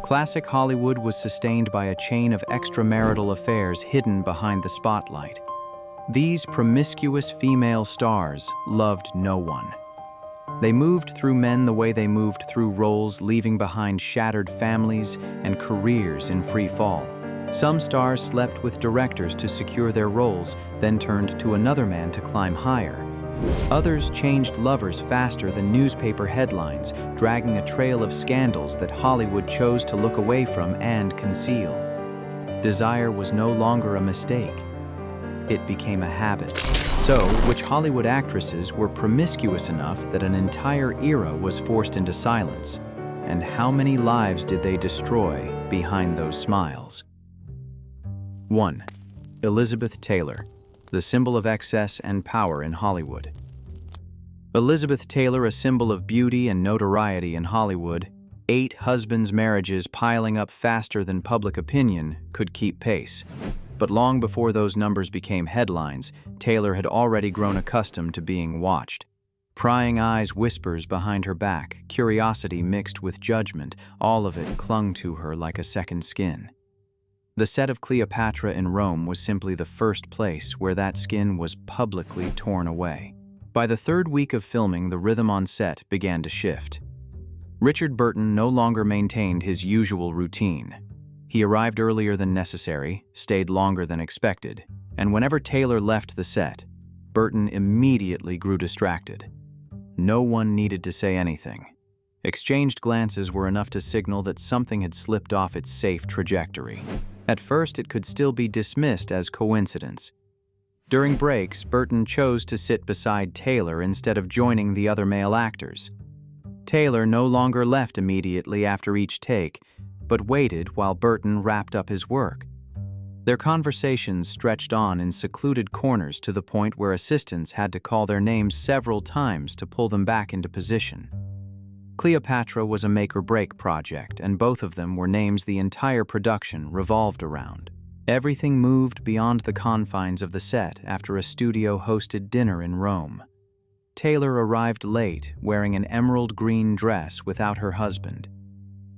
Classic Hollywood was sustained by a chain of extramarital affairs hidden behind the spotlight. These promiscuous female stars loved no one. They moved through men the way they moved through roles, leaving behind shattered families and careers in free fall. Some stars slept with directors to secure their roles, then turned to another man to climb higher. Others changed lovers faster than newspaper headlines, dragging a trail of scandals that Hollywood chose to look away from and conceal. Desire was no longer a mistake. It became a habit. So, which Hollywood actresses were promiscuous enough that an entire era was forced into silence? And how many lives did they destroy behind those smiles? 1. Elizabeth Taylor, the symbol of excess and power in Hollywood. Elizabeth Taylor, a symbol of beauty and notoriety in Hollywood, 8 husbands' marriages piling up faster than public opinion could keep pace. But long before those numbers became headlines, Taylor had already grown accustomed to being watched. Prying eyes, whispers behind her back, curiosity mixed with judgment, all of it clung to her like a second skin. The set of Cleopatra in Rome was simply the first place where that skin was publicly torn away. By the 3rd week of filming, the rhythm on set began to shift. Richard Burton no longer maintained his usual routine. He arrived earlier than necessary, stayed longer than expected, and whenever Taylor left the set, Burton immediately grew distracted. No one needed to say anything. Exchanged glances were enough to signal that something had slipped off its safe trajectory. At first, it could still be dismissed as coincidence. During breaks, Burton chose to sit beside Taylor instead of joining the other male actors. Taylor no longer left immediately after each take, but waited while Burton wrapped up his work. Their conversations stretched on in secluded corners to the point where assistants had to call their names several times to pull them back into position. Cleopatra was a make-or-break project, and both of them were names the entire production revolved around. Everything moved beyond the confines of the set after a studio-hosted dinner in Rome. Taylor arrived late, wearing an emerald green dress without her husband.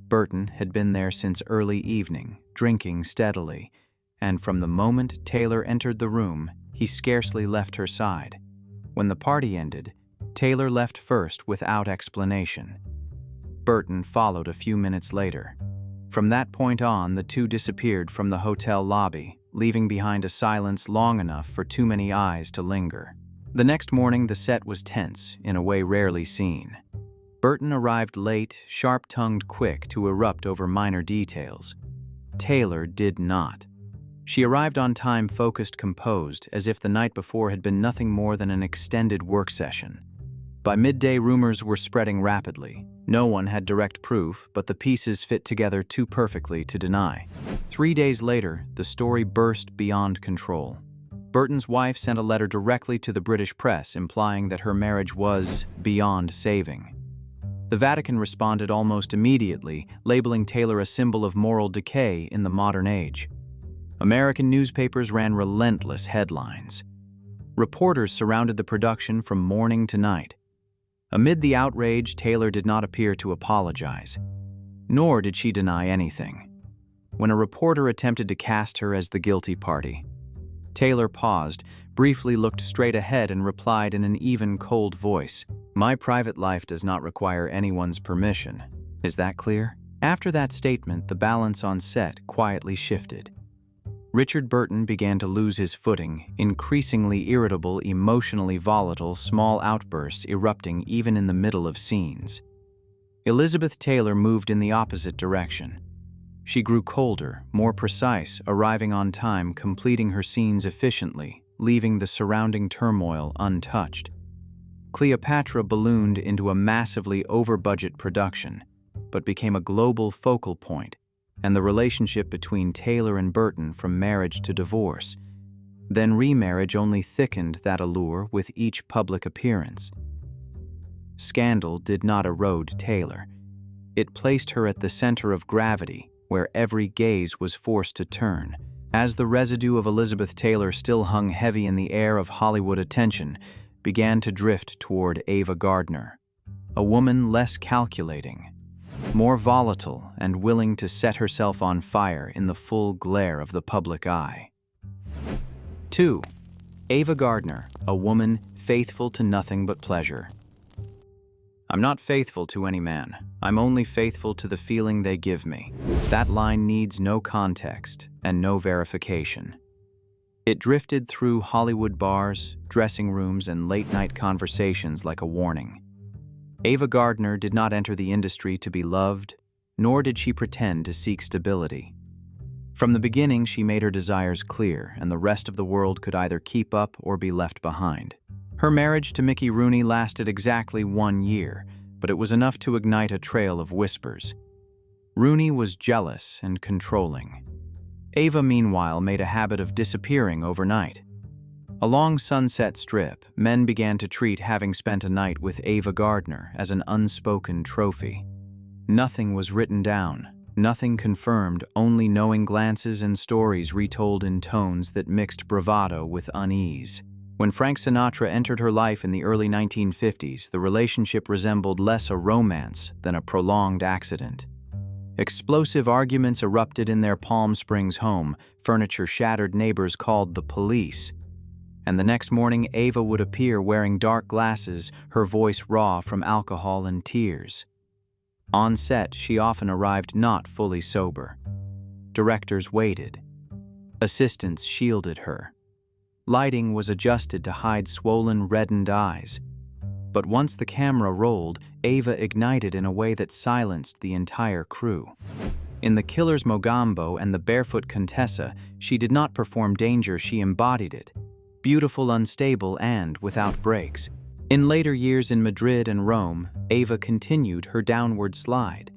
Burton had been there since early evening, drinking steadily, and from the moment Taylor entered the room, he scarcely left her side. When the party ended, Taylor left first without explanation. Burton followed a few minutes later. From that point on, the two disappeared from the hotel lobby, leaving behind a silence long enough for too many eyes to linger. The next morning, the set was tense in a way rarely seen. Burton arrived late, sharp-tongued quick to erupt over minor details. Taylor did not. She arrived on time, focused, composed, as if the night before had been nothing more than an extended work session. By midday, rumors were spreading rapidly. No one had direct proof, but the pieces fit together too perfectly to deny. 3 days later, the story burst beyond control. Burton's wife sent a letter directly to the British press implying that her marriage was beyond saving. The Vatican responded almost immediately, labeling Taylor a symbol of moral decay in the modern age. American newspapers ran relentless headlines. Reporters surrounded the production from morning to night. Amid the outrage, Taylor did not appear to apologize, nor did she deny anything. When a reporter attempted to cast her as the guilty party, Taylor paused, briefly looked straight ahead, and replied in an even, cold voice, "My private life does not require anyone's permission. Is that clear?" After that statement, the balance on set quietly shifted. Richard Burton began to lose his footing, increasingly irritable, emotionally volatile, small outbursts erupting even in the middle of scenes. Elizabeth Taylor moved in the opposite direction. She grew colder, more precise, arriving on time, completing her scenes efficiently, leaving the surrounding turmoil untouched. Cleopatra ballooned into a massively over-budget production, but became a global focal point, and the relationship between Taylor and Burton from marriage to divorce. Then remarriage only thickened that allure with each public appearance. Scandal did not erode Taylor. It placed her at the center of gravity, where every gaze was forced to turn. As the residue of Elizabeth Taylor still hung heavy in the air of Hollywood attention, began to drift toward Ava Gardner, a woman less calculating, more volatile and willing to set herself on fire in the full glare of the public eye. 2. Ava Gardner, a woman faithful to nothing but pleasure. I'm not faithful to any man. I'm only faithful to the feeling they give me. That line needs no context and no verification. It drifted through Hollywood bars, dressing rooms, and late-night conversations like a warning. Ava Gardner did not enter the industry to be loved, nor did she pretend to seek stability. From the beginning, she made her desires clear, and the rest of the world could either keep up or be left behind. Her marriage to Mickey Rooney lasted exactly 1 year, but it was enough to ignite a trail of whispers. Rooney was jealous and controlling. Ava, meanwhile, made a habit of disappearing overnight. Along Sunset Strip, men began to treat having spent a night with Ava Gardner as an unspoken trophy. Nothing was written down, nothing confirmed, only knowing glances and stories retold in tones that mixed bravado with unease. When Frank Sinatra entered her life in the early 1950s, the relationship resembled less a romance than a prolonged accident. Explosive arguments erupted in their Palm Springs home, furniture shattered, neighbors called the police. And the next morning, Ava would appear wearing dark glasses, her voice raw from alcohol and tears. On set, she often arrived not fully sober. Directors waited. Assistants shielded her. Lighting was adjusted to hide swollen, reddened eyes. But once the camera rolled, Ava ignited in a way that silenced the entire crew. In The Killer's Mogambo and The Barefoot Contessa, she did not perform danger, she embodied it. Beautiful, unstable, and without breaks. In later years in Madrid and Rome, Ava continued her downward slide.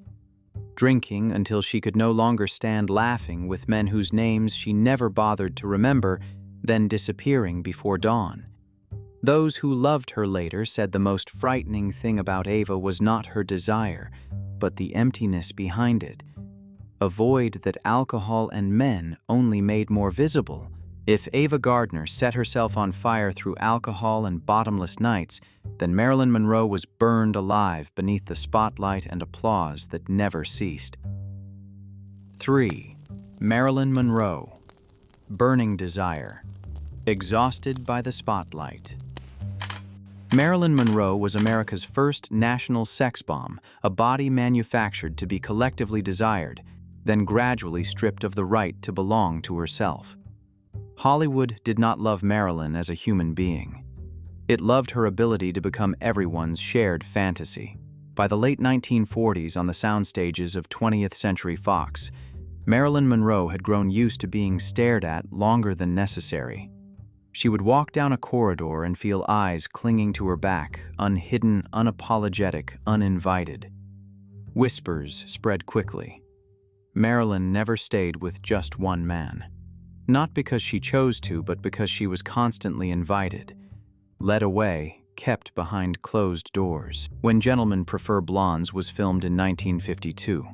Drinking until she could no longer stand, laughing with men whose names she never bothered to remember, then disappearing before dawn. Those who loved her later said the most frightening thing about Ava was not her desire, but the emptiness behind it. A void that alcohol and men only made more visible. If Ava Gardner set herself on fire through alcohol and bottomless nights, then Marilyn Monroe was burned alive beneath the spotlight and applause that never ceased. 3. Marilyn Monroe. Burning desire. Exhausted by the spotlight. Marilyn Monroe was America's first national sex bomb, a body manufactured to be collectively desired, then gradually stripped of the right to belong to herself. Hollywood did not love Marilyn as a human being. It loved her ability to become everyone's shared fantasy. By the late 1940s, on the sound stages of 20th Century Fox, Marilyn Monroe had grown used to being stared at longer than necessary. She would walk down a corridor and feel eyes clinging to her back, unhidden, unapologetic, uninvited. Whispers spread quickly. Marilyn never stayed with just one man. Not because she chose to, but because she was constantly invited. Led away, kept behind closed doors. When Gentlemen Prefer Blondes was filmed in 1952,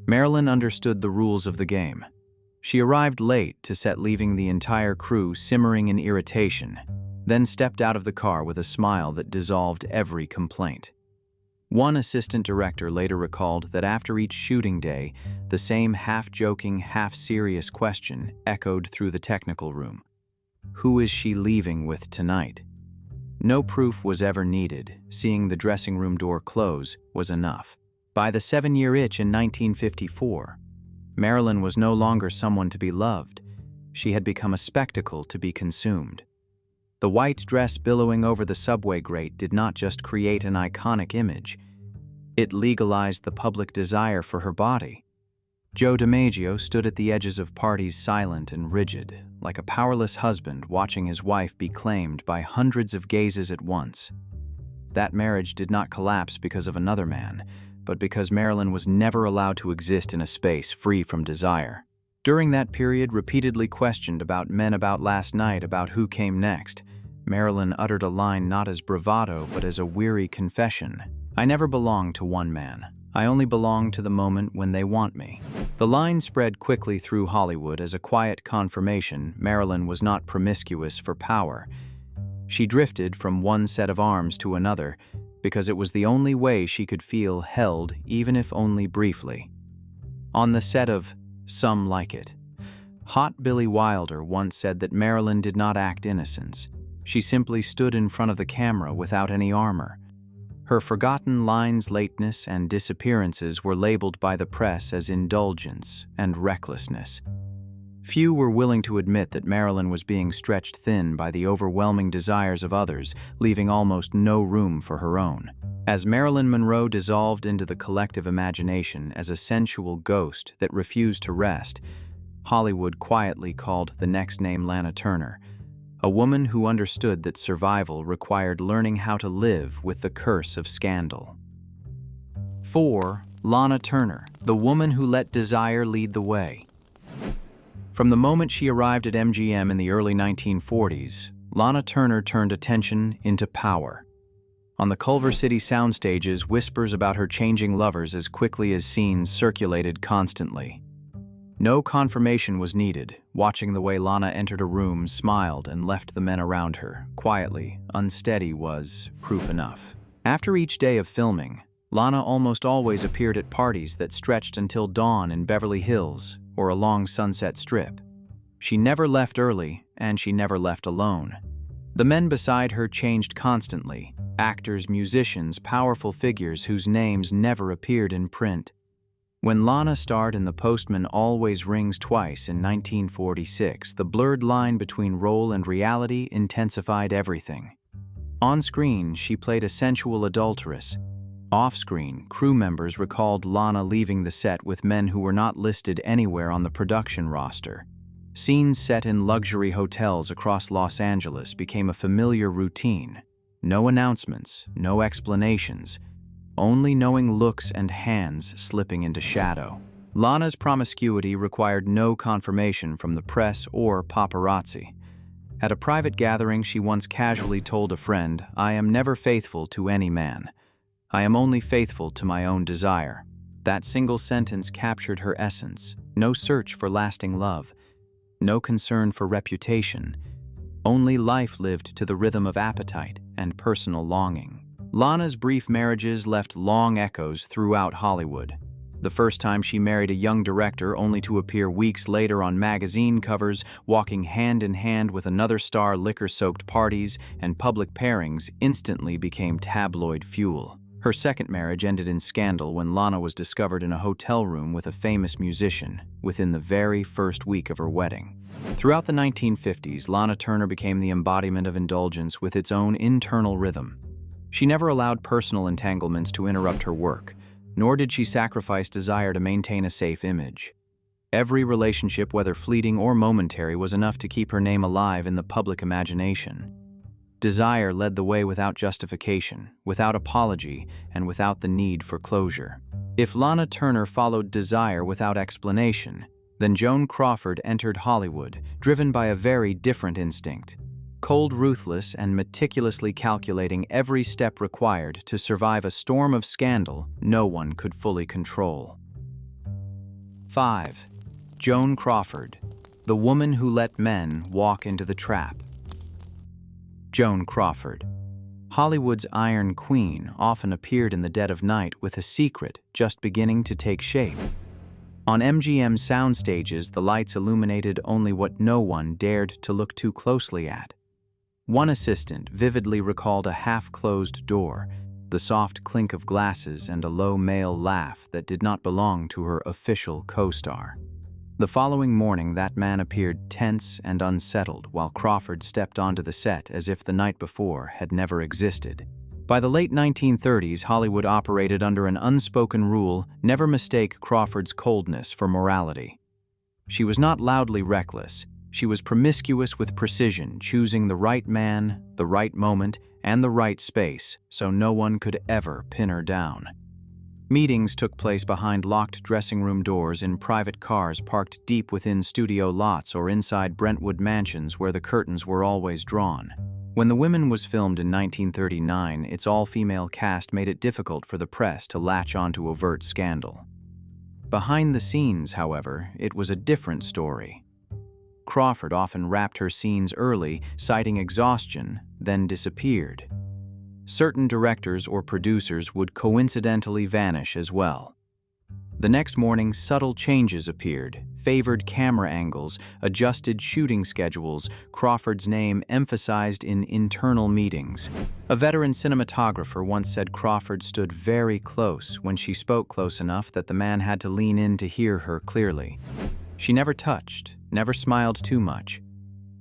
Marilyn understood the rules of the game. She arrived late to set, leaving the entire crew simmering in irritation, then stepped out of the car with a smile that dissolved every complaint. One assistant director later recalled that after each shooting day, the same half-joking, half-serious question echoed through the technical room. Who is she leaving with tonight? No proof was ever needed. Seeing the dressing room door close was enough. By the 7-year itch in 1954, Marilyn was no longer someone to be loved. She had become a spectacle to be consumed. The white dress billowing over the subway grate did not just create an iconic image. It legalized the public desire for her body. Joe DiMaggio stood at the edges of parties, silent and rigid, like a powerless husband watching his wife be claimed by hundreds of gazes at once. That marriage did not collapse because of another man, but because Marilyn was never allowed to exist in a space free from desire. During that period, repeatedly questioned about men, about last night, about who came next, Marilyn uttered a line not as bravado but as a weary confession. I never belong to one man. I only belong to the moment when they want me. The line spread quickly through Hollywood as a quiet confirmation Marilyn was not promiscuous for power. She drifted from one set of arms to another, because it was the only way she could feel held, even if only briefly. On the set of Some Like It, Hot Billy Wilder once said that Marilyn did not act innocence. She simply stood in front of the camera without any armor. Her forgotten lines, lateness, and disappearances were labeled by the press as indulgence and recklessness. Few were willing to admit that Marilyn was being stretched thin by the overwhelming desires of others, leaving almost no room for her own. As Marilyn Monroe dissolved into the collective imagination as a sensual ghost that refused to rest, Hollywood quietly called the next name Lana Turner, a woman who understood that survival required learning how to live with the curse of scandal. 4. Lana Turner, the woman who let desire lead the way. From the moment she arrived at MGM in the early 1940s, Lana Turner turned attention into power. On the Culver City soundstages, whispers about her changing lovers as quickly as scenes circulated constantly. No confirmation was needed. Watching the way Lana entered a room, smiled, and left the men around her, quietly, unsteady, was proof enough. After each day of filming, Lana almost always appeared at parties that stretched until dawn in Beverly Hills or along Sunset Strip. She never left early, and she never left alone. The men beside her changed constantly, actors, musicians, powerful figures whose names never appeared in print. When Lana starred in The Postman Always Rings Twice in 1946, the blurred line between role and reality intensified everything. On screen, she played a sensual adulteress. Off-screen, crew members recalled Lana leaving the set with men who were not listed anywhere on the production roster. Scenes set in luxury hotels across Los Angeles became a familiar routine. No announcements, no explanations, only knowing looks and hands slipping into shadow. Lana's promiscuity required no confirmation from the press or paparazzi. At a private gathering, she once casually told a friend, "I am never faithful to any man. I am only faithful to my own desire." That single sentence captured her essence. No search for lasting love, no concern for reputation, only life lived to the rhythm of appetite and personal longing. Lana's brief marriages left long echoes throughout Hollywood. The first time she married a young director only to appear weeks later on magazine covers, walking hand in hand with another star, liquor-soaked parties and public pairings instantly became tabloid fuel. Her second marriage ended in scandal when Lana was discovered in a hotel room with a famous musician within the very first week of her wedding. Throughout the 1950s, Lana Turner became the embodiment of indulgence with its own internal rhythm. She never allowed personal entanglements to interrupt her work, nor did she sacrifice desire to maintain a safe image. Every relationship, whether fleeting or momentary, was enough to keep her name alive in the public imagination. Desire led the way without justification, without apology, and without the need for closure. If Lana Turner followed desire without explanation, then Joan Crawford entered Hollywood, driven by a very different instinct. Cold, ruthless, and meticulously calculating every step required to survive a storm of scandal no one could fully control. 5. Joan Crawford, the woman who let men walk into the trap. Joan Crawford, Hollywood's Iron Queen, often appeared in the dead of night with a secret just beginning to take shape. On MGM soundstages, the lights illuminated only what no one dared to look too closely at. One assistant vividly recalled a half-closed door, the soft clink of glasses, and a low male laugh that did not belong to her official co-star. The following morning, that man appeared tense and unsettled while Crawford stepped onto the set as if the night before had never existed. By the late 1930s, Hollywood operated under an unspoken rule: never mistake Crawford's coldness for morality. She was not loudly reckless. She was promiscuous with precision, choosing the right man, the right moment, and the right space, so no one could ever pin her down. Meetings took place behind locked dressing room doors in private cars parked deep within studio lots or inside Brentwood mansions where the curtains were always drawn. When The Women was filmed in 1939, its all-female cast made it difficult for the press to latch onto overt scandal. Behind the scenes, however, it was a different story. Crawford often wrapped her scenes early, citing exhaustion, then disappeared. certain directors or producers would coincidentally vanish as well. The next morning, subtle changes appeared, favored camera angles, adjusted shooting schedules, Crawford's name emphasized in internal meetings. A veteran cinematographer once said Crawford stood very close when she spoke close enough that the man had to lean in to hear her clearly. She never touched, never smiled too much,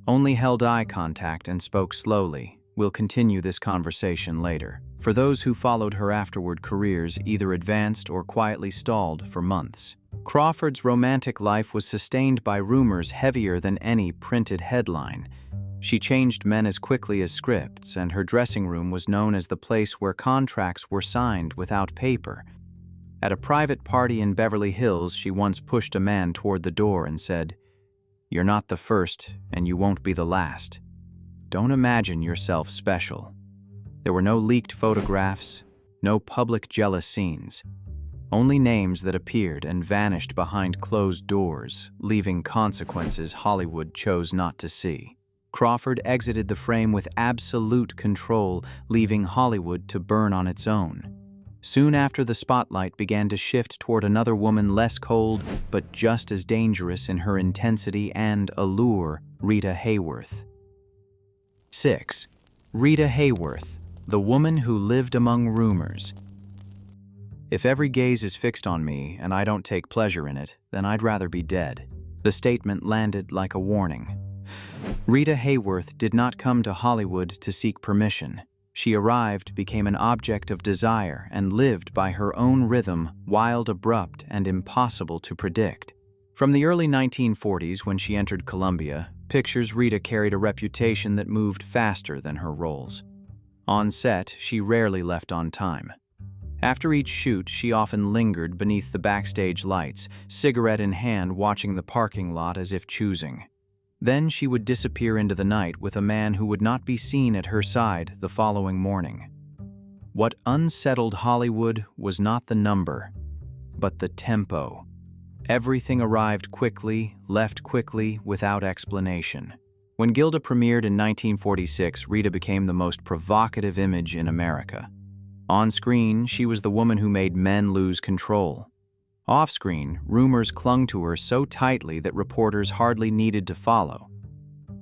only held eye contact and spoke slowly. We'll continue this conversation later. For those who followed her afterward, careers either advanced or quietly stalled for months. Crawford's romantic life was sustained by rumors heavier than any printed headline. She changed men as quickly as scripts, and her dressing room was known as the place where contracts were signed without paper. At a private party in Beverly Hills, she once pushed a man toward the door and said, "You're not the first, and you won't be the last. Don't imagine yourself special." There were no leaked photographs, no public jealous scenes, only names that appeared and vanished behind closed doors, leaving consequences Hollywood chose not to see. Crawford exited the frame with absolute control, leaving Hollywood to burn on its own. Soon after, the spotlight began to shift toward another woman less cold, but just as dangerous in her intensity and allure, Rita Hayworth. 6. Rita Hayworth, the woman who lived among rumors. If every gaze is fixed on me and I don't take pleasure in it, then I'd rather be dead. The statement landed like a warning. Rita Hayworth did not come to Hollywood to seek permission. She arrived, became an object of desire, and lived by her own rhythm, wild, abrupt, and impossible to predict. From the early 1940s, when she entered Columbia Pictures, Rita carried a reputation that moved faster than her roles. On set, she rarely left on time. After each shoot, she often lingered beneath the backstage lights, cigarette in hand, watching the parking lot as if choosing. Then she would disappear into the night with a man who would not be seen at her side the following morning. What unsettled Hollywood was not the number, but the tempo. Everything arrived quickly, left quickly, without explanation. When Gilda premiered in 1946, Rita became the most provocative image in America. On screen, she was the woman who made men lose control. Off-screen, rumors clung to her so tightly that reporters hardly needed to follow.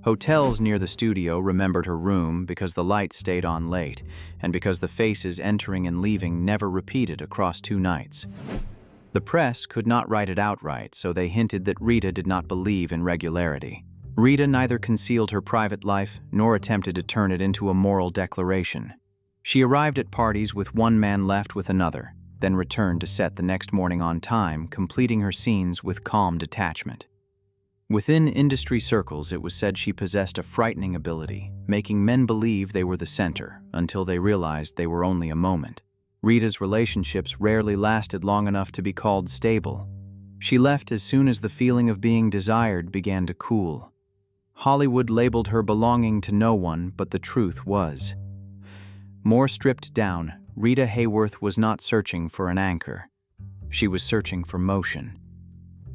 Hotels near the studio remembered her room because the lights stayed on late, and because the faces entering and leaving never repeated across 2 nights. The press could not write it outright, so they hinted that Rita did not believe in regularity. Rita neither concealed her private life nor attempted to turn it into a moral declaration. She arrived at parties with one man, left with another, then returned to set the next morning on time, completing her scenes with calm detachment. Within industry circles, it was said she possessed a frightening ability, making men believe they were the center until they realized they were only a moment. Rita's relationships rarely lasted long enough to be called stable. She left as soon as the feeling of being desired began to cool. Hollywood labeled her belonging to no one, but the truth was. More stripped down, Rita Hayworth was not searching for an anchor. She was searching for motion.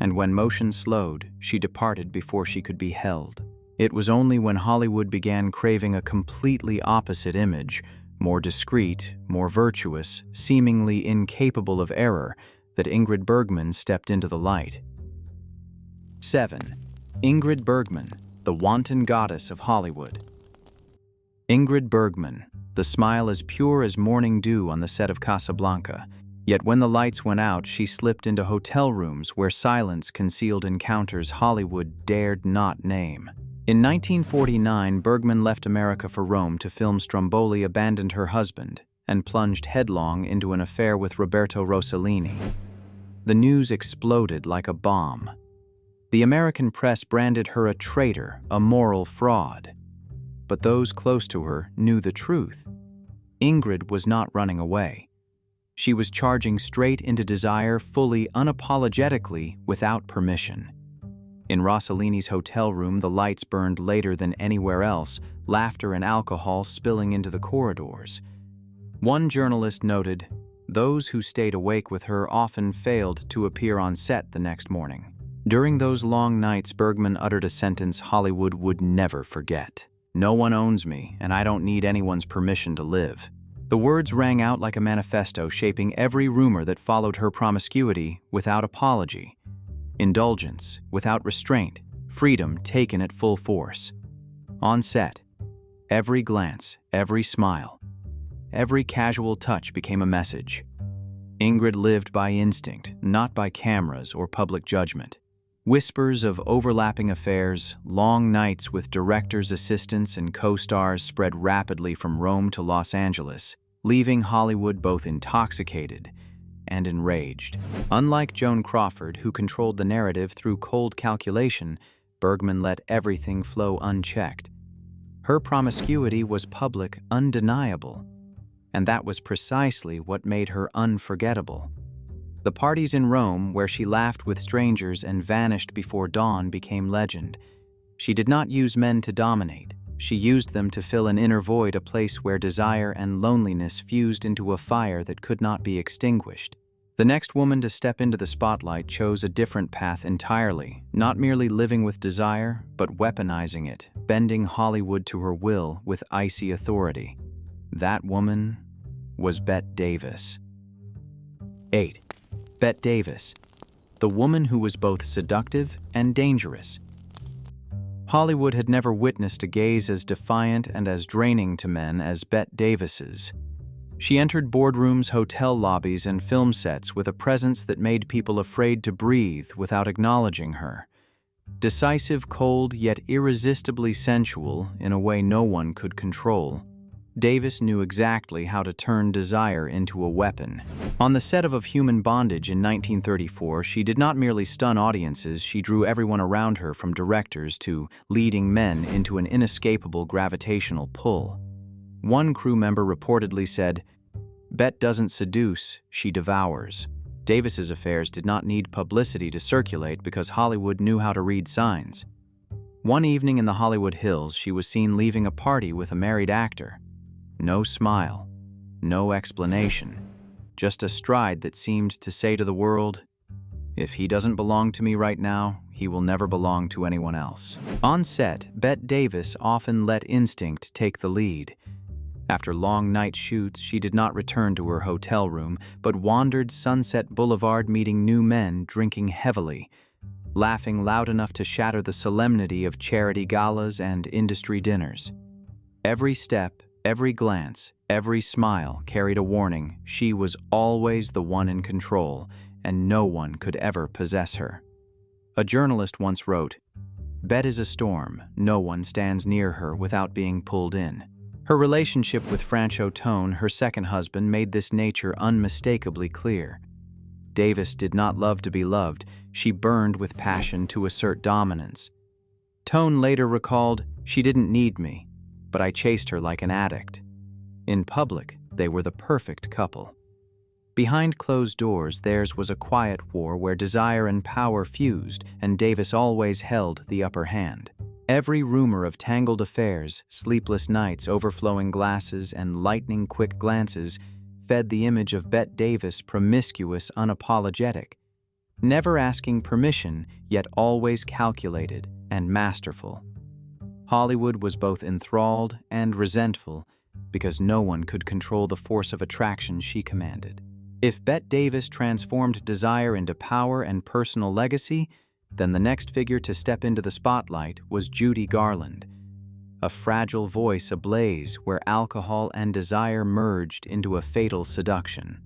And when motion slowed, she departed before she could be held. It was only when Hollywood began craving a completely opposite image, more discreet, more virtuous, seemingly incapable of error, that Ingrid Bergman stepped into the light. 7. Ingrid Bergman, the wanton goddess of Hollywood. Ingrid Bergman, the smile as pure as morning dew on the set of Casablanca. Yet when the lights went out, she slipped into hotel rooms where silence concealed encounters Hollywood dared not name. In 1949, Bergman left America for Rome to film Stromboli abandoned her husband and plunged headlong into an affair with Roberto Rossellini. The news exploded like a bomb. The American press branded her a traitor, a moral fraud. But those close to her knew the truth. Ingrid was not running away. She was charging straight into desire, fully, unapologetically, without permission. In Rossellini's hotel room, the lights burned later than anywhere else, laughter and alcohol spilling into the corridors. One journalist noted, "Those who stayed awake with her often failed to appear on set the next morning." During those long nights, Bergman uttered a sentence Hollywood would never forget. "No one owns me, and I don't need anyone's permission to live." The words rang out like a manifesto, shaping every rumor that followed her promiscuity without apology, indulgence without restraint, freedom taken at full force. On set, every glance, every smile, every casual touch became a message. Ingrid lived by instinct, not by cameras or public judgment. Whispers of overlapping affairs, long nights with directors' assistants and co-stars spread rapidly from Rome to Los Angeles, leaving Hollywood both intoxicated and enraged. Unlike Joan Crawford, who controlled the narrative through cold calculation, Bergman let everything flow unchecked. Her promiscuity was public, undeniable, and that was precisely what made her unforgettable. The parties in Rome, where she laughed with strangers and vanished before dawn, became legend. She did not use men to dominate. She used them to fill an inner void, a place where desire and loneliness fused into a fire that could not be extinguished. The next woman to step into the spotlight chose a different path entirely, not merely living with desire, but weaponizing it, bending Hollywood to her will with icy authority. That woman was Bette Davis. 8. Bette Davis, the woman who was both seductive and dangerous. Hollywood had never witnessed a gaze as defiant and as draining to men as Bette Davis's. She entered boardrooms, hotel lobbies, and film sets with a presence that made people afraid to breathe without acknowledging her. Decisive, cold, yet irresistibly sensual in a way no one could control, Davis knew exactly how to turn desire into a weapon. On the set of Human Bondage in 1934, she did not merely stun audiences, she drew everyone around her, from directors to leading men, into an inescapable gravitational pull. One crew member reportedly said, "Bette doesn't seduce, she devours." Davis's affairs did not need publicity to circulate because Hollywood knew how to read signs. One evening in the Hollywood Hills, she was seen leaving a party with a married actor. No smile, no explanation, just a stride that seemed to say to the world, "If he doesn't belong to me right now, he will never belong to anyone else." On set, Bette Davis often let instinct take the lead. After long night shoots, she did not return to her hotel room, but wandered Sunset Boulevard, meeting new men, drinking heavily, laughing loud enough to shatter the solemnity of charity galas and industry dinners. Every step, every glance, every smile carried a warning. She was always the one in control, and no one could ever possess her. A journalist once wrote, "Bette is a storm. No one stands near her without being pulled in." Her relationship with Franchot Tone, her second husband, made this nature unmistakably clear. Davis did not love to be loved. She burned with passion to assert dominance. Tone later recalled, "She didn't need me, but I chased her like an addict." In public, they were the perfect couple. Behind closed doors, theirs was a quiet war where desire and power fused, and Davis always held the upper hand. Every rumor of tangled affairs, sleepless nights, overflowing glasses, and lightning-quick glances fed the image of Bette Davis, promiscuous, unapologetic, never asking permission, yet always calculated and masterful. Hollywood was both enthralled and resentful because no one could control the force of attraction she commanded. If Bette Davis transformed desire into power and personal legacy, then the next figure to step into the spotlight was Judy Garland, a fragile voice ablaze where alcohol and desire merged into a fatal seduction.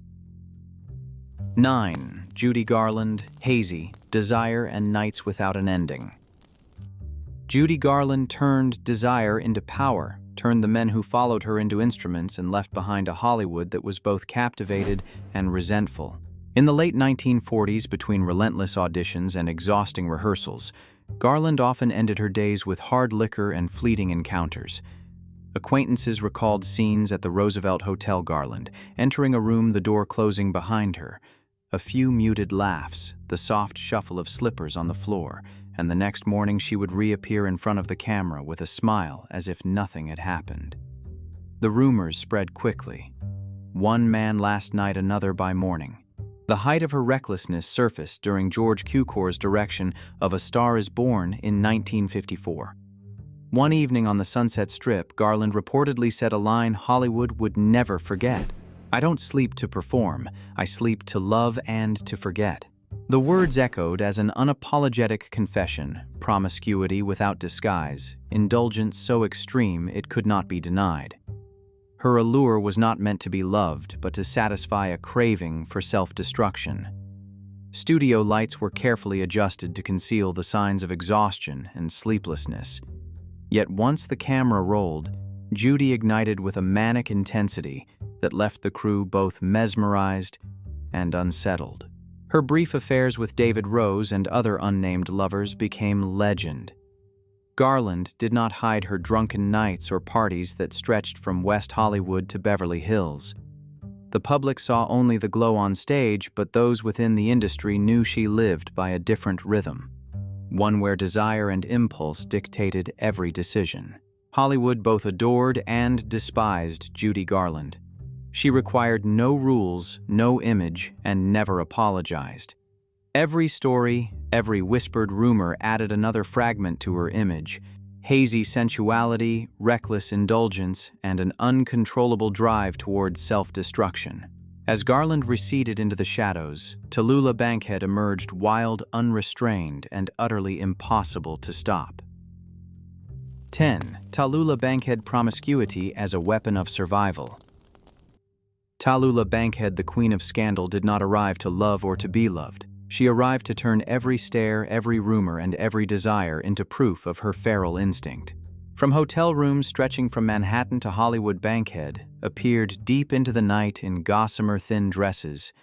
9. Judy Garland, Hazy, Desire and Nights Without an Ending. Judy Garland turned desire into power, turned the men who followed her into instruments, and left behind a Hollywood that was both captivated and resentful. In the late 1940s, between relentless auditions and exhausting rehearsals, Garland often ended her days with hard liquor and fleeting encounters. Acquaintances recalled scenes at the Roosevelt Hotel Garland, entering a room, the door closing behind her. A few muted laughs, the soft shuffle of slippers on the floor, and the next morning she would reappear in front of the camera with a smile as if nothing had happened. The rumors spread quickly. One man last night, another by morning. The height of her recklessness surfaced during George Cukor's direction of A Star is Born in 1954. One evening on the Sunset Strip, Garland reportedly said a line Hollywood would never forget. "I don't sleep to perform, I sleep to love and to forget." The words echoed as an unapologetic confession, promiscuity without disguise, indulgence so extreme it could not be denied. Her allure was not meant to be loved, but to satisfy a craving for self-destruction. Studio lights were carefully adjusted to conceal the signs of exhaustion and sleeplessness. Yet once the camera rolled, Judy ignited with a manic intensity that left the crew both mesmerized and unsettled. Her brief affairs with David Rose and other unnamed lovers became legend. Garland did not hide her drunken nights or parties that stretched from West Hollywood to Beverly Hills. The public saw only the glow on stage, but those within the industry knew she lived by a different rhythm, one where desire and impulse dictated every decision. Hollywood both adored and despised Judy Garland. She required no rules, no image, and never apologized. Every story, every whispered rumor added another fragment to her image: hazy sensuality, reckless indulgence, and an uncontrollable drive towards self-destruction. As Garland receded into the shadows, Tallulah Bankhead emerged wild, unrestrained, and utterly impossible to stop. 10. Tallulah Bankhead promiscuity as a weapon of survival. Tallulah Bankhead, the queen of scandal, did not arrive to love or to be loved. She arrived to turn every stare, every rumor, and every desire into proof of her feral instinct. From hotel rooms stretching from Manhattan to Hollywood, Bankhead appeared deep into the night in gossamer thin dresses,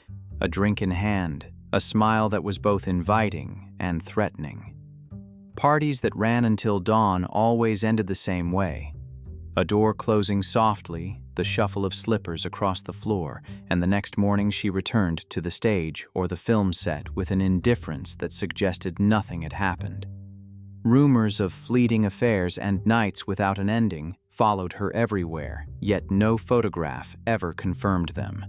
a drink in hand, a smile that was both inviting and threatening. Parties that ran until dawn always ended the same way: a door closing softly, the shuffle of slippers across the floor, and the next morning she returned to the stage or the film set with an indifference that suggested nothing had happened. Rumors of fleeting affairs and nights without an ending followed her everywhere, yet no photograph ever confirmed them.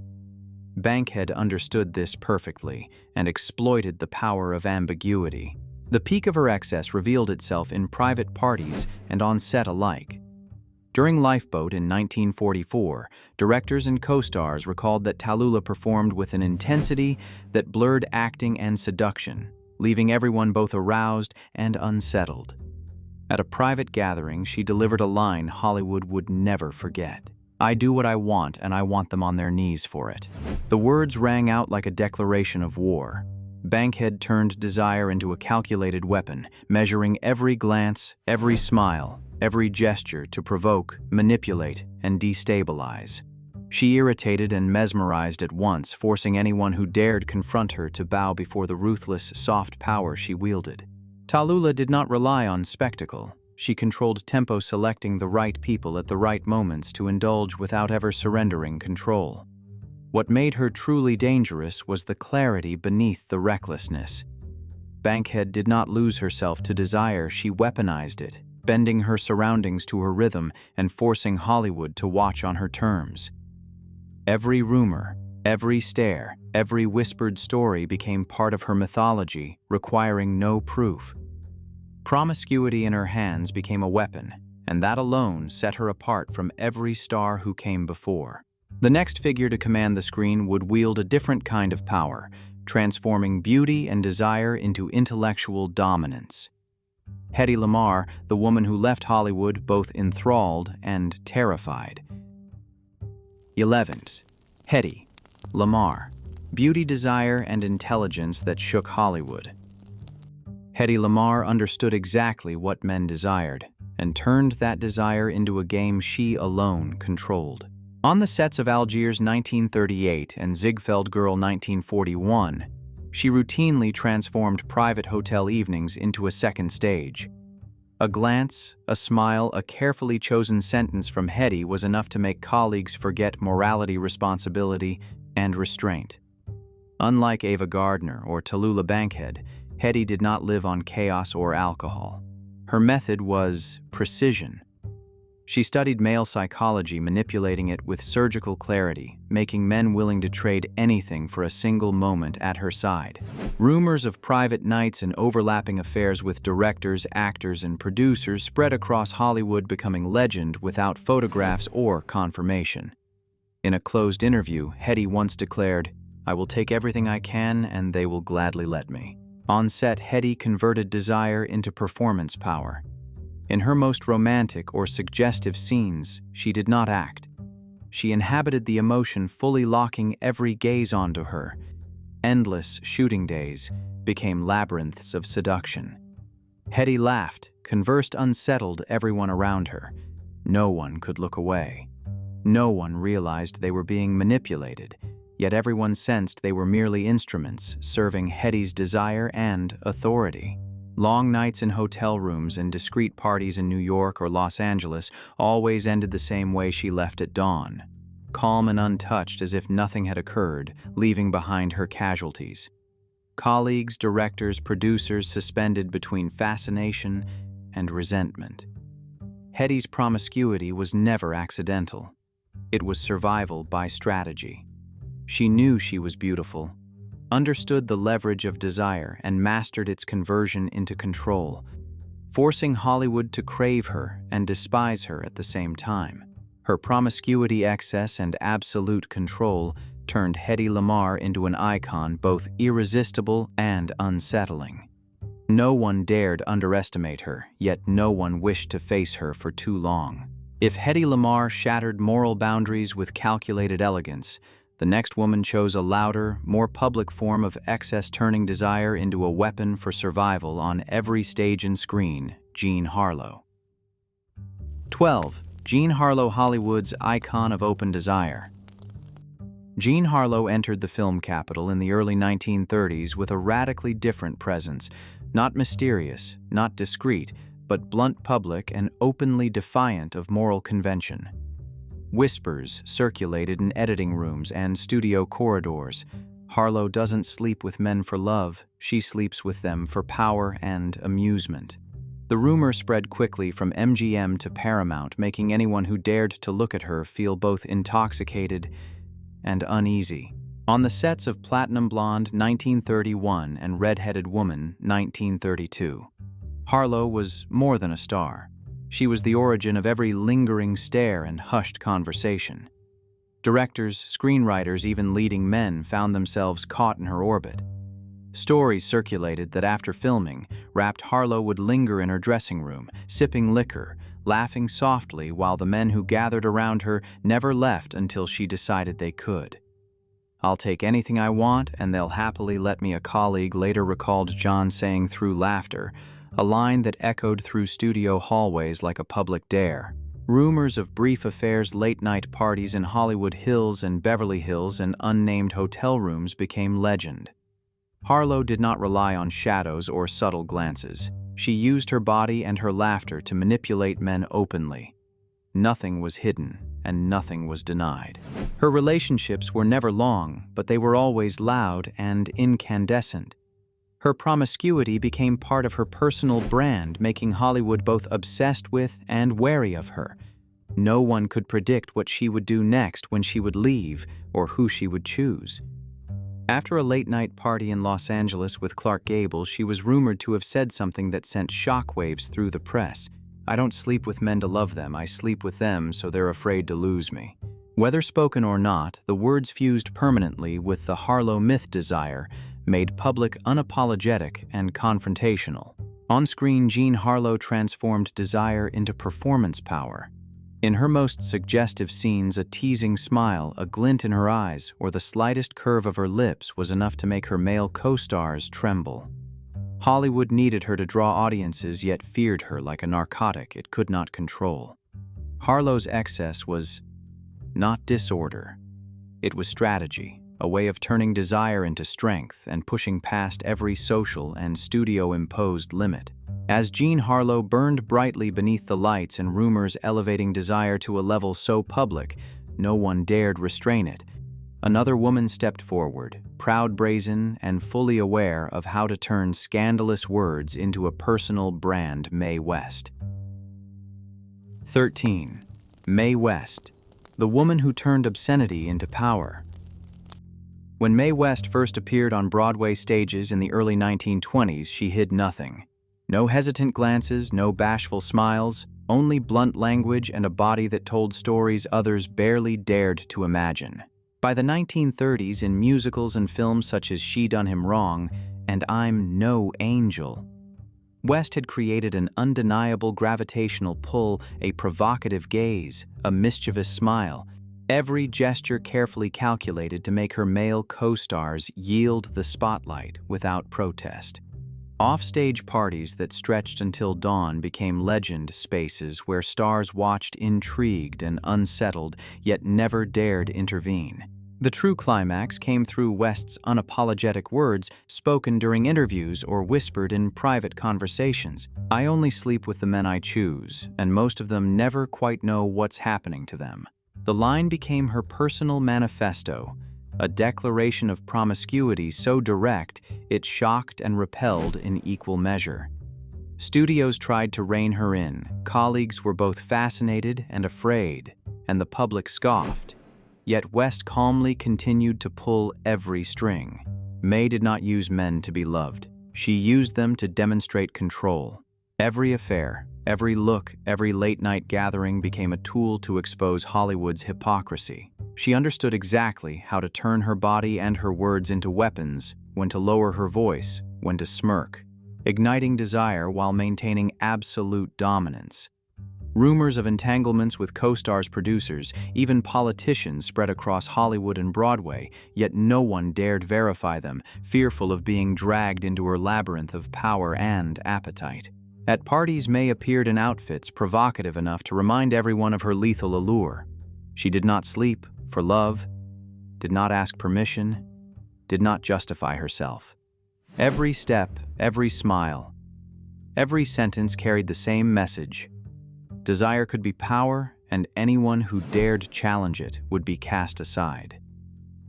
Bankhead understood this perfectly and exploited the power of ambiguity. The peak of her excess revealed itself in private parties and on set alike. During Lifeboat in 1944, directors and co-stars recalled that Tallulah performed with an intensity that blurred acting and seduction, leaving everyone both aroused and unsettled. At a private gathering, she delivered a line Hollywood would never forget: "I do what I want, and I want them on their knees for it." The words rang out like a declaration of war. Bankhead turned desire into a calculated weapon, measuring every glance, every smile, every gesture to provoke, manipulate, and destabilize. She irritated and mesmerized at once, forcing anyone who dared confront her to bow before the ruthless, soft power she wielded. Tallulah did not rely on spectacle. She controlled tempo, selecting the right people at the right moments to indulge without ever surrendering control. What made her truly dangerous was the clarity beneath the recklessness. Bankhead did not lose herself to desire, she weaponized it, bending her surroundings to her rhythm and forcing Hollywood to watch on her terms. Every rumor, every stare, every whispered story became part of her mythology, requiring no proof. Promiscuity in her hands became a weapon, and that alone set her apart from every star who came before. The next figure to command the screen would wield a different kind of power, transforming beauty and desire into intellectual dominance. Hedy Lamarr, the woman who left Hollywood both enthralled and terrified. 11. Hedy Lamarr. Beauty, desire, and intelligence that shook Hollywood. Hedy Lamarr understood exactly what men desired, and turned that desire into a game she alone controlled. On the sets of Algiers 1938 and Ziegfeld Girl 1941, she routinely transformed private hotel evenings into a second stage. A glance, a smile, a carefully chosen sentence from Hedy was enough to make colleagues forget morality, responsibility, and restraint. Unlike Ava Gardner or Tallulah Bankhead, Hedy did not live on chaos or alcohol. Her method was precision. She studied male psychology, manipulating it with surgical clarity, making men willing to trade anything for a single moment at her side. Rumors of private nights and overlapping affairs with directors, actors, and producers spread across Hollywood, becoming legend without photographs or confirmation. In a closed interview, Hedy once declared, "I will take everything I can, and they will gladly let me." On set, Hedy converted desire into performance power. In her most romantic or suggestive scenes, she did not act. She inhabited the emotion, fully locking every gaze onto her. Endless shooting days became labyrinths of seduction. Hedy laughed, conversed unsettled everyone around her. No one could look away. No one realized they were being manipulated, yet everyone sensed they were merely instruments serving Hedy's desire and authority. Long nights in hotel rooms and discreet parties in New York or Los Angeles always ended the same way she left at dawn, calm and untouched, as if nothing had occurred, leaving behind her casualties. Colleagues, directors, producers suspended between fascination and resentment. Hedy's promiscuity was never accidental. It was survival by strategy. She knew she was beautiful, understood the leverage of desire, and mastered its conversion into control, forcing Hollywood to crave her and despise her at the same time. Her promiscuity, excess, and absolute control turned Hedy Lamarr into an icon, both irresistible and unsettling. No one dared underestimate her, yet no one wished to face her for too long. If Hedy Lamarr shattered moral boundaries with calculated elegance, the next woman chose a louder, more public form of excess, turning desire into a weapon for survival on every stage and screen: Jean Harlow. 12. Jean Harlow, Hollywood's icon of open desire. Jean Harlow entered the film capital in the early 1930s with a radically different presence, not mysterious, not discreet, but blunt, public, and openly defiant of moral convention. Whispers circulated in editing rooms and studio corridors. Harlow doesn't sleep with men for love, she sleeps with them for power and amusement. The rumor spread quickly from MGM to Paramount, making anyone who dared to look at her feel both intoxicated and uneasy. On the sets of Platinum Blonde 1931 and Red-Headed Woman 1932, Harlow was more than a star. She was the origin of every lingering stare and hushed conversation. Directors, screenwriters, even leading men found themselves caught in her orbit. Stories circulated that after filming, rapt Harlow would linger in her dressing room, sipping liquor, laughing softly, while the men who gathered around her never left until she decided they could. "I'll take anything I want, and they'll happily let me," a colleague later recalled John saying through laughter, a line that echoed through studio hallways like a public dare. Rumors of brief affairs, late-night parties in Hollywood Hills and Beverly Hills, and unnamed hotel rooms became legend. Harlow did not rely on shadows or subtle glances. She used her body and her laughter to manipulate men openly. Nothing was hidden, and nothing was denied. Her relationships were never long, but they were always loud and incandescent. Her promiscuity became part of her personal brand, making Hollywood both obsessed with and wary of her. No one could predict what she would do next, when she would leave, or who she would choose. After a late-night party in Los Angeles with Clark Gable, she was rumored to have said something that sent shockwaves through the press. "I don't sleep with men to love them, I sleep with them so they're afraid to lose me." Whether spoken or not, the words fused permanently with the Harlow myth desire, made public, unapologetic, and confrontational. On screen, Jean Harlow transformed desire into performance power. In her most suggestive scenes, a teasing smile, a glint in her eyes, or the slightest curve of her lips was enough to make her male co-stars tremble. Hollywood needed her to draw audiences, yet feared her like a narcotic it could not control. Harlow's excess was not disorder. It was strategy, a way of turning desire into strength and pushing past every social and studio-imposed limit. As Jean Harlow burned brightly beneath the lights and rumors elevating desire to a level so public, no one dared restrain it, another woman stepped forward, proud, brazen, and fully aware of how to turn scandalous words into a personal brand: Mae West. 13. Mae West, the woman who turned obscenity into power. When Mae West first appeared on Broadway stages in the early 1920s, she hid nothing. No hesitant glances, no bashful smiles, only blunt language and a body that told stories others barely dared to imagine. By the 1930s, in musicals and films such as She Done Him Wrong and I'm No Angel, West had created an undeniable gravitational pull, a provocative gaze, a mischievous smile, every gesture carefully calculated to make her male co-stars yield the spotlight without protest. Offstage parties that stretched until dawn became legend spaces where stars watched intrigued and unsettled, yet never dared intervene. The true climax came through West's unapologetic words spoken during interviews or whispered in private conversations. I only sleep with the men I choose, and most of them never quite know what's happening to them. The line became her personal manifesto, a declaration of promiscuity so direct it shocked and repelled in equal measure. Studios tried to rein her in, colleagues were both fascinated and afraid, and the public scoffed. Yet West calmly continued to pull every string. Mae did not use men to be loved. She used them to demonstrate control. Every affair, every look, every late-night gathering became a tool to expose Hollywood's hypocrisy. She understood exactly how to turn her body and her words into weapons, when to lower her voice, when to smirk, igniting desire while maintaining absolute dominance. Rumors of entanglements with co-stars, producers, even politicians spread across Hollywood and Broadway, yet no one dared verify them, fearful of being dragged into her labyrinth of power and appetite. At parties, Mae appeared in outfits provocative enough to remind everyone of her lethal allure. She did not sleep for love, did not ask permission, did not justify herself. Every step, every smile, every sentence carried the same message. Desire could be power, and anyone who dared challenge it would be cast aside.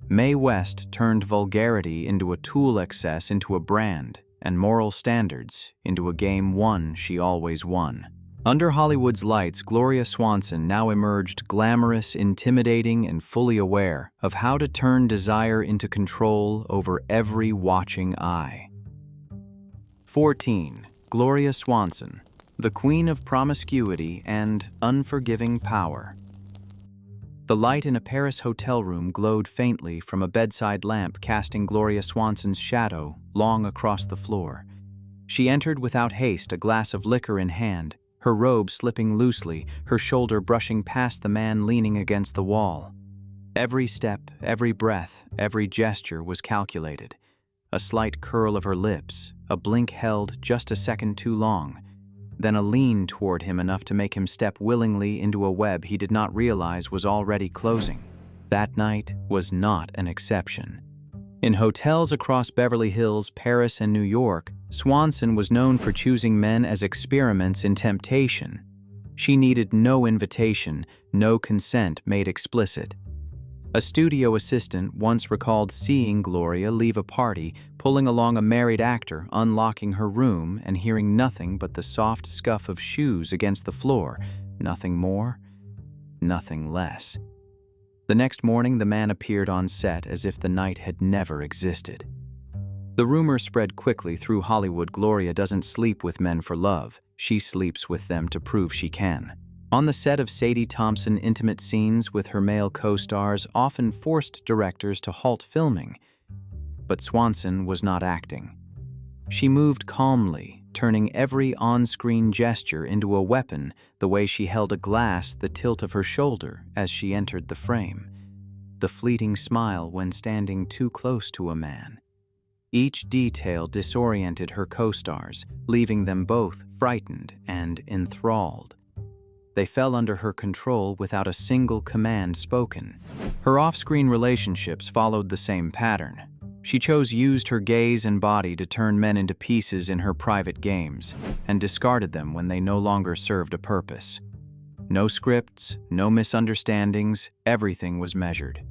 Mae West turned vulgarity into a tool, excess into a brand, and moral standards into a game won she always won. Under Hollywood's lights, Gloria Swanson now emerged glamorous, intimidating, and fully aware of how to turn desire into control over every watching eye. 14. Gloria Swanson, the queen of promiscuity and unforgiving power. The light in a Paris hotel room glowed faintly from a bedside lamp, casting Gloria Swanson's shadow long across the floor. She entered without haste, a glass of liquor in hand, her robe slipping loosely, her shoulder brushing past the man leaning against the wall. Every step, every breath, every gesture was calculated. A slight curl of her lips, a blink held just a second too long, then a lean toward him enough to make him step willingly into a web he did not realize was already closing. That night was not an exception. In hotels across Beverly Hills, Paris, and New York, Swanson was known for choosing men as experiments in temptation. She needed no invitation, no consent made explicit. A studio assistant once recalled seeing Gloria leave a party, pulling along a married actor, unlocking her room, and hearing nothing but the soft scuff of shoes against the floor. Nothing more, nothing less. The next morning, the man appeared on set as if the night had never existed. The rumor spread quickly through Hollywood. Gloria doesn't sleep with men for love. She sleeps with them to prove she can. On the set of Sadie Thompson, intimate scenes with her male co-stars often forced directors to halt filming. But Swanson was not acting. She moved calmly, turning every on-screen gesture into a weapon, the way she held a glass the tilt of her shoulder as she entered the frame, the fleeting smile when standing too close to a man. Each detail disoriented her co-stars, leaving them both frightened and enthralled. They fell under her control without a single command spoken. Her off-screen relationships followed the same pattern. She used her gaze and body to turn men into pieces in her private games, and discarded them when they no longer served a purpose. No scripts, no misunderstandings, everything was measured.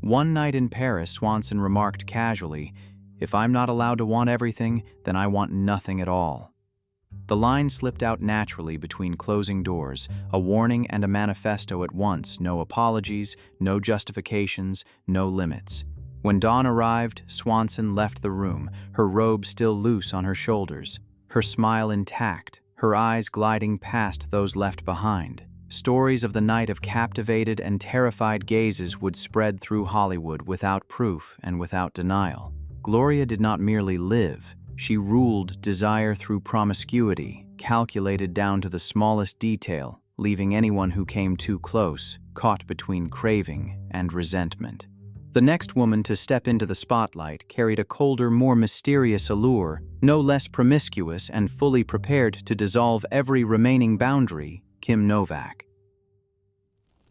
One night in Paris, Swanson remarked casually, "If I'm not allowed to want everything, then I want nothing at all." The line slipped out naturally between closing doors, a warning and a manifesto at once. No apologies, no justifications, no limits. When dawn arrived, Swanson left the room, her robe still loose on her shoulders, her smile intact, her eyes gliding past those left behind. Stories of the night of captivated and terrified gazes would spread through Hollywood without proof and without denial. Gloria did not merely live, she ruled desire through promiscuity, calculated down to the smallest detail, leaving anyone who came too close caught between craving and resentment. The next woman to step into the spotlight carried a colder, more mysterious allure, no less promiscuous and fully prepared to dissolve every remaining boundary: Kim Novak.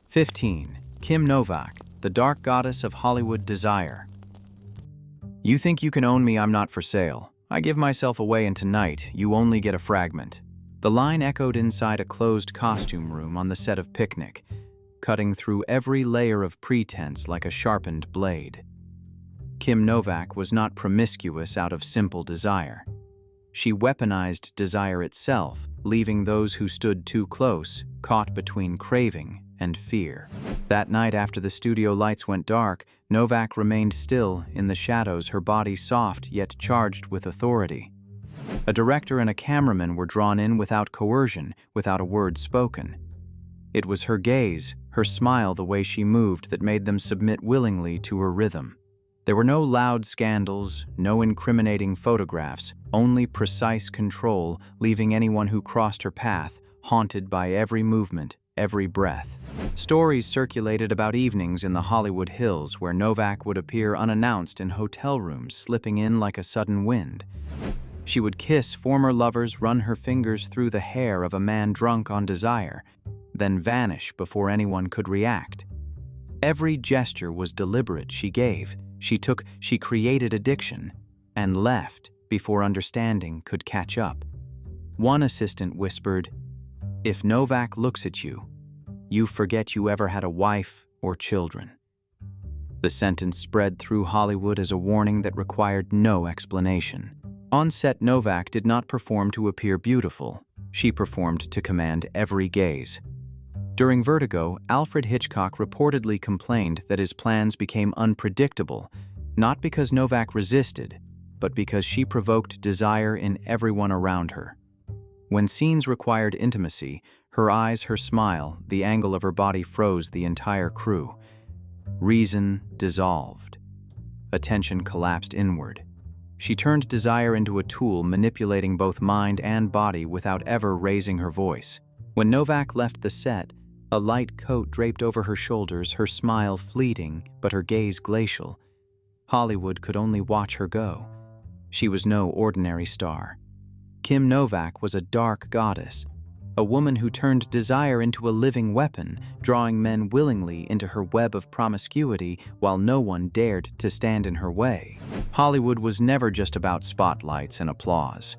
15. Kim Novak, the dark goddess of Hollywood desire. You think you can own me, I'm not for sale. I give myself away, and tonight you only get a fragment. The line echoed inside a closed costume room on the set of Picnic, cutting through every layer of pretense like a sharpened blade. Kim Novak was not promiscuous out of simple desire. She weaponized desire itself, leaving those who stood too close caught between craving and fear. That night, after the studio lights went dark, Novak remained still in the shadows, her body soft yet charged with authority. A director and a cameraman were drawn in without coercion, without a word spoken. It was her gaze, her smile, the way she moved that made them submit willingly to her rhythm. There were no loud scandals, no incriminating photographs, only precise control, leaving anyone who crossed her path haunted by every movement, every breath. Stories circulated about evenings in the Hollywood Hills where Novak would appear unannounced in hotel rooms, slipping in like a sudden wind. She would kiss former lovers, run her fingers through the hair of a man drunk on desire, then vanish before anyone could react. Every gesture was deliberate. She gave, she took, she created addiction, and left before understanding could catch up. One assistant whispered, "If Novak looks at you, you forget you ever had a wife or children." The sentence spread through Hollywood as a warning that required no explanation. On set, Novak did not perform to appear beautiful. She performed to command every gaze. During Vertigo, Alfred Hitchcock reportedly complained that his plans became unpredictable, not because Novak resisted, but because she provoked desire in everyone around her. When scenes required intimacy, her eyes, her smile, the angle of her body froze the entire crew. Reason dissolved. Attention collapsed inward. She turned desire into a tool, manipulating both mind and body without ever raising her voice. When Novak left the set, a light coat draped over her shoulders, her smile fleeting, but her gaze glacial. Hollywood could only watch her go. She was no ordinary star. Kim Novak was a dark goddess, a woman who turned desire into a living weapon, drawing men willingly into her web of promiscuity while no one dared to stand in her way. Hollywood was never just about spotlights and applause.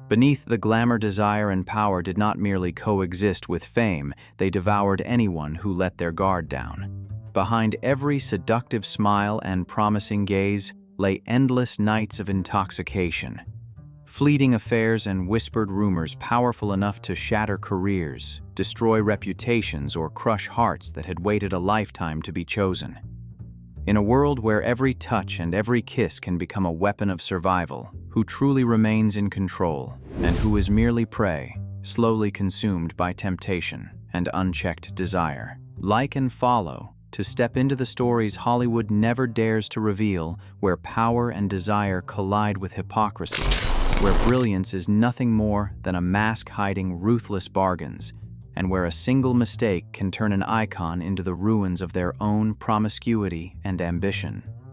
Beneath the glamour, desire and power did not merely coexist with fame, they devoured anyone who let their guard down. Behind every seductive smile and promising gaze lay endless nights of intoxication. Fleeting affairs and whispered rumors powerful enough to shatter careers, destroy reputations, or crush hearts that had waited a lifetime to be chosen. In a world where every touch and every kiss can become a weapon of survival, who truly remains in control, and who is merely prey, slowly consumed by temptation and unchecked desire? Like and follow to step into the stories Hollywood never dares to reveal, where power and desire collide with hypocrisy, where brilliance is nothing more than a mask hiding ruthless bargains, and where a single mistake can turn an icon into the ruins of their own promiscuity and ambition.